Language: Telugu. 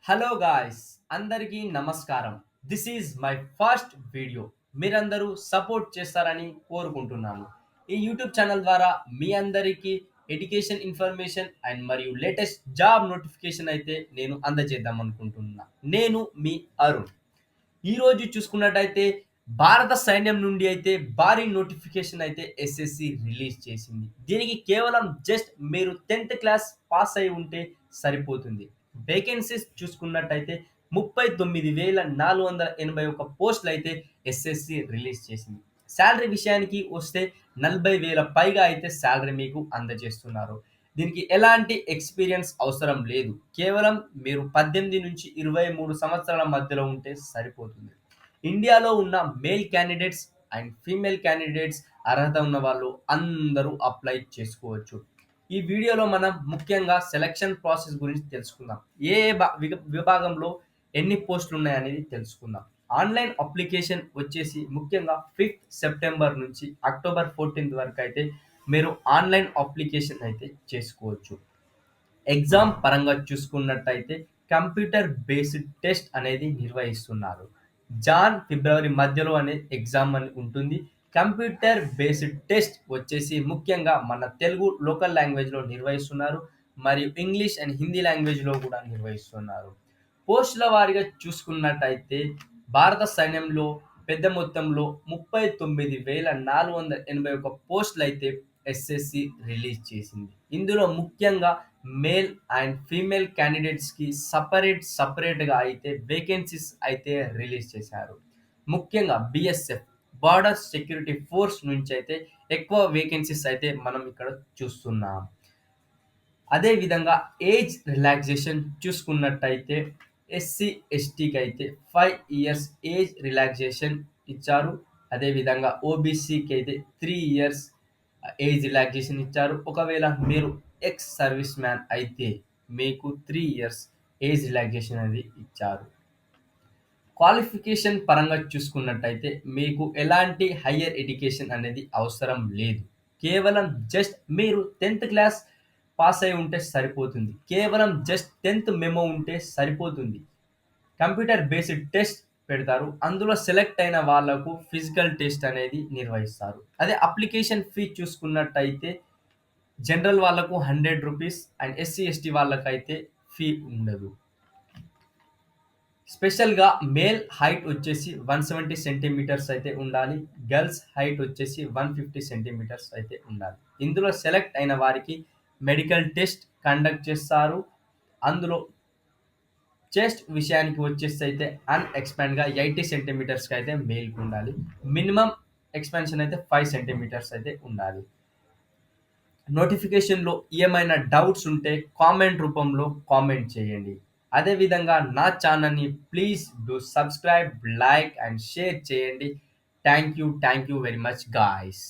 హలో గాయ్స్, అందరికీ నమస్కారం. This is my first video. మీరందరూ సపోర్ట్ చేస్తారని కోరుకుంటున్నాను. ఈ యూట్యూబ్ ఛానల్ ద్వారా మీ అందరికీ ఎడ్యుకేషన్ ఇన్ఫర్మేషన్ అండ్ మరియు లేటెస్ట్ జాబ్ నోటిఫికేషన్ అయితే నేను అందజేద్దాం అనుకుంటున్నా. నేను మీ అరుణ్. ఈరోజు చూసుకున్నట్టయితే భారత సైన్యం నుండి అయితే భారీ నోటిఫికేషన్ అయితే ఎస్ఎస్సి రిలీజ్ చేసింది. దీనికి కేవలం జస్ట్ మీరు 10th క్లాస్ పాస్ అయి ఉంటే సరిపోతుంది. వేకెన్సీస్ చూసుకున్నట్టయితే 39,481 పోస్టులు అయితే ఎస్ఎస్సి రిలీజ్ చేసింది. శాలరీ విషయానికి వస్తే 40,000 పైగా అయితే శాలరీ మీకు అందజేస్తున్నారు. దీనికి ఎలాంటి ఎక్స్పీరియన్స్ అవసరం లేదు. కేవలం మీరు 18-23 సంవత్సరాల మధ్యలో ఉంటే సరిపోతుంది. ఇండియాలో ఉన్న male candidates and female candidates అర్హత ఉన్న వాళ్ళు అందరూ అప్లై చేసుకోవచ్చు. ఈ వీడియోలో మనం ముఖ్యంగా సెలక్షన్ ప్రాసెస్ గురించి తెలుసుకుందాం. ఏ ఏ విభాగంలో ఎన్ని పోస్టులు ఉన్నాయనేది తెలుసుకుందాం. ఆన్లైన్ అప్లికేషన్ వచ్చేసి ముఖ్యంగా 5th సెప్టెంబర్ నుంచి అక్టోబర్ 14th వరకు అయితే మీరు ఆన్లైన్ అప్లికేషన్ అయితే చేసుకోవచ్చు. ఎగ్జామ్ పరంగా చూసుకున్నట్టయితే కంప్యూటర్ బేస్డ్ టెస్ట్ అనేది నిర్వహిస్తున్నారు. ఫిబ్రవరి మధ్యలో అనే ఎగ్జామ్ అని ఉంటుంది. కంప్యూటర్ బేస్డ్ టెస్ట్ వచ్చేసి ముఖ్యంగా మన తెలుగు లోకల్ లాంగ్వేజ్లో నిర్వహిస్తున్నారు, మరియు ఇంగ్లీష్ అండ్ హిందీ లాంగ్వేజ్లో కూడా నిర్వహిస్తున్నారు. పోస్టుల వారీగా చూసుకున్నట్టయితే భారత సైన్యంలో పెద్ద మొత్తంలో 39,481 పోస్టులు అయితే ఎస్ఎస్సి రిలీజ్ చేసింది. ఇందులో ముఖ్యంగా మేల్ అండ్ ఫీమేల్ క్యాండిడేట్స్కి సపరేట్గా అయితే వేకెన్సీస్ అయితే రిలీజ్ చేశారు. ముఖ్యంగా బిఎస్ఎఫ్ బార్డర్ సెక్యూరిటీ ఫోర్స్ నుంచి అయితే ఎక్కువ వేకెన్సీస్ అయితే మనం ఇక్కడ చూస్తున్నాం. అదేవిధంగా ఏజ్ రిలాక్సేషన్ చూసుకున్నట్టయితే ఎస్సీ ఎస్టీకి అయితే 5 ఇయర్స్ ఏజ్ రిలాక్సేషన్ ఇచ్చారు. అదేవిధంగా ఓబీసీకి అయితే 3 ఇయర్స్ ఏజ్ రిలాక్సేషన్ ఇచ్చారు. ఒకవేళ మీరు ఎక్స్ సర్వీస్ మ్యాన్ అయితే మీకు 3 ఇయర్స్ ఏజ్ రిలాక్సేషన్ అనేది ఇచ్చారు. క్వాలిఫికేషన్ పరంగా చూసుకున్నట్టయితే మీకు ఎలాంటి హయ్యర్ ఎడ్యుకేషన్ అనేది అవసరం లేదు. కేవలం జస్ట్ మీరు 10th క్లాస్ పాస్ అయి ఉంటే సరిపోతుంది. కేవలం జస్ట్ 10th మెమో ఉంటే సరిపోతుంది. కంప్యూటర్ బేస్డ్ టెస్ట్ పెడతారు. అందులో సెలెక్ట్ అయిన వాళ్ళకు ఫిజికల్ టెస్ట్ అనేది నిర్వహిస్తారు. అదే అప్లికేషన్ ఫీ చూసుకున్నట్టయితే జనరల్ వాళ్ళకు 100 రూపీస్ అండ్ ఎస్సీ ఎస్టీ వాళ్ళకైతే ఫీ ఉండదు. స్పెషల్గా మేల్ హైట్ వచ్చేసి 170 సెంటీమీటర్స్ అయితే ఉండాలి. గర్ల్స్ హైట్ వచ్చేసి 150 సెంటీమీటర్స్ అయితే ఉండాలి. ఇందులో సెలెక్ట్ అయిన వారికి మెడికల్ టెస్ట్ కండక్ట్ చేస్తారు. అందులో చెస్ట్ విషయానికి వచ్చేసి అయితే అన్ఎక్స్పాండ్గా 80 సెంటీమీటర్స్కి అయితే మేల్కి ఉండాలి. మినిమం ఎక్స్పాన్షన్ అయితే 5 సెంటీమీటర్స్ అయితే ఉండాలి. నోటిఫికేషన్లో ఏమైనా డౌట్స్ ఉంటే కామెంట్ రూపంలో కామెంట్ చేయండి. అదేవిధంగా నా ఛానల్ని please do subscribe, like and share చేయండి. Thank you very much guys.